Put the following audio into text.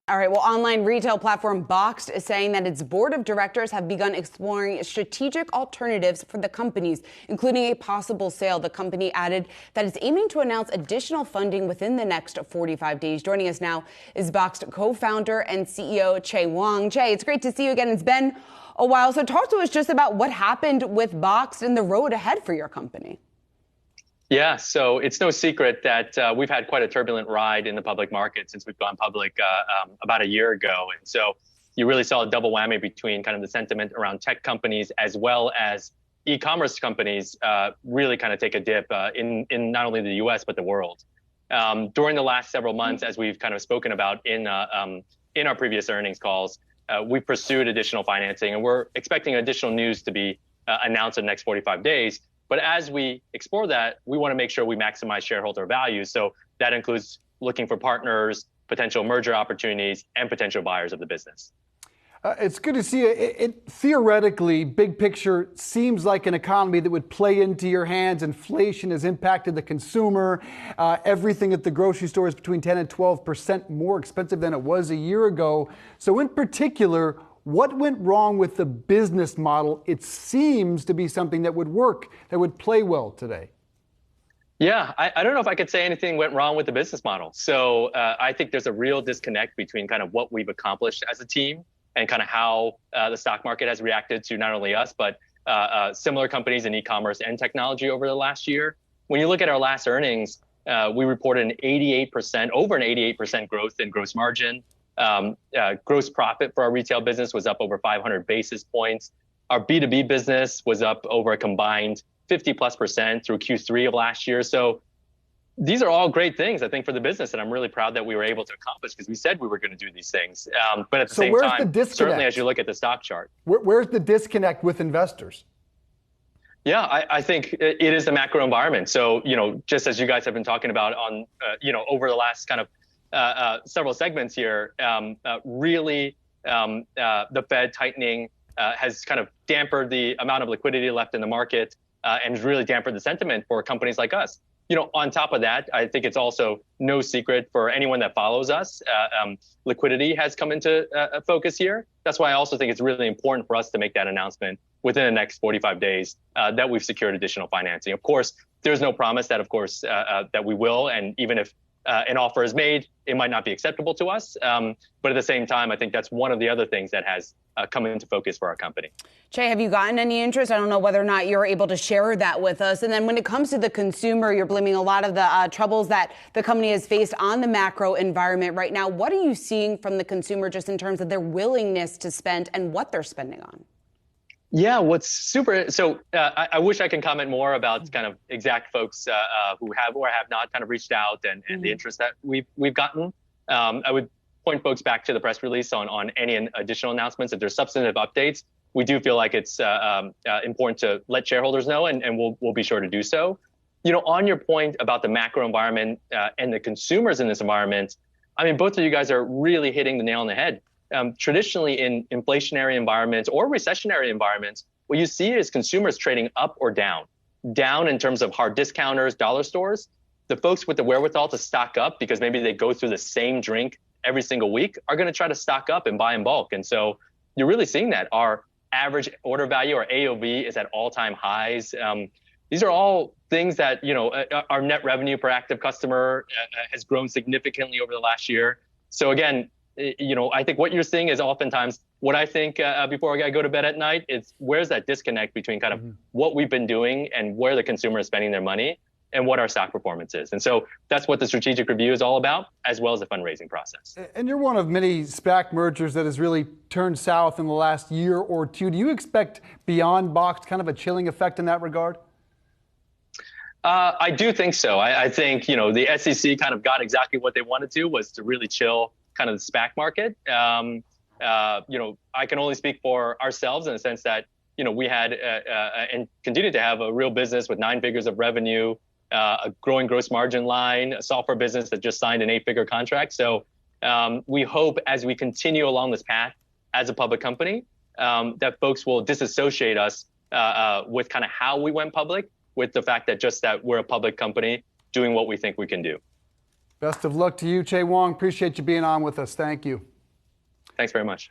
All right, well, online retail platform Boxed is saying that its board of directors have begun exploring strategic alternatives for the companies, including a possible sale. The company added that it's aiming to announce additional funding within the next 45 days. Joining us now is Boxed co-founder and CEO Chieh Huang. Chieh, it's great to see you again. It's been a while. So talk to us just about what happened with Boxed and the road ahead for your company. Yeah, so it's no secret that we've had quite a turbulent ride in the public market since we've gone public about a year ago. And so you really saw a double whammy between kind of the sentiment around tech companies as well as e-commerce companies really kind of take a dip in not only the US, but the world. During the last several months, as we've kind of spoken about in our previous earnings calls, we've pursued additional financing, and we're expecting additional news to be announced in the next 45 days. But as we explore that, we want to make sure we maximize shareholder value. So that includes looking for partners, potential merger opportunities, and potential buyers of the business. It's good to see it. Theoretically, big picture, seems like an economy that would play into your hands. Inflation has impacted the consumer. Everything at the grocery store is between 10 and 12% more expensive than it was a year ago. So in particular, what went wrong with the business model? It seems to be something that would work, that would play well today. Yeah, I don't know if I could say anything went wrong with the business model. So I think there's a real disconnect between kind of what we've accomplished as a team and kind of how the stock market has reacted to not only us, but similar companies in e-commerce and technology over the last year. When you look at our last earnings, we reported over an 88% growth in gross margin. Gross profit for our retail business was up over 500 basis points. Our B2B business was up over a combined 50+% through Q3 of last year. So these are all great things, I think, for the business, and I'm really proud that we were able to accomplish because we said we were going to do these things. But at the same time, certainly as you look at the stock chart. Where's the disconnect with investors? Yeah, I think it is the macro environment. So, just as you guys have been talking about on, over the last kind of several segments here, really the Fed tightening has kind of dampened the amount of liquidity left in the market and really dampened the sentiment for companies like us. On top of that, I think it's also no secret for anyone that follows us, liquidity has come into focus here. That's why I also think it's really important for us to make that announcement within the next 45 days that we've secured additional financing. Of course, there's no promise that, of course, that we will, and even if an offer is made, it might not be acceptable to us. But at the same time, I think that's one of the other things that has come into focus for our company. Chieh, have you gotten any interest? I don't know whether or not you're able to share that with us. And then when it comes to the consumer, you're blaming a lot of the troubles that the company has faced on the macro environment right now. What are you seeing from the consumer just in terms of their willingness to spend and what they're spending on? Yeah, I wish I can comment more about kind of exact folks who have or have not kind of reached out and the interest that we've gotten. I would point folks back to the press release on any additional announcements. If there's substantive updates, we do feel like it's important to let shareholders know, and we'll be sure to do so. On your point about the macro environment and the consumers in this environment, I mean, both of you guys are really hitting the nail on the head. Traditionally, in inflationary environments or recessionary environments, what you see is consumers trading up or down in terms of hard discounters, dollar stores. The folks with the wherewithal to stock up because maybe they go through the same drink every single week are going to try to stock up and buy in bulk. And so you're really seeing that. Our average order value, or AOV, is at all-time highs. These are all things that, our net revenue per active customer has grown significantly over the last year. So again, I think what you're seeing is oftentimes what I think before I go to bed at night. It's where's that disconnect between kind of what we've been doing and where the consumer is spending their money and what our stock performance is. And so that's what the strategic review is all about, as well as the fundraising process. And you're one of many SPAC mergers that has really turned south in the last year or two. Do you expect beyond Boxed kind of a chilling effect in that regard? I do think so. I think, the SEC kind of got exactly what they wanted to, was to really chill kind of the SPAC market. I can only speak for ourselves in the sense that, we had and continue to have a real business with 9 figures of revenue, a growing gross margin line, a software business that just signed an 8-figure contract. So we hope as we continue along this path as a public company, that folks will disassociate us with kind of how we went public, with the fact that we're a public company doing what we think we can do. Best of luck to you, Chieh Huang. Appreciate you being on with us. Thank you. Thanks very much.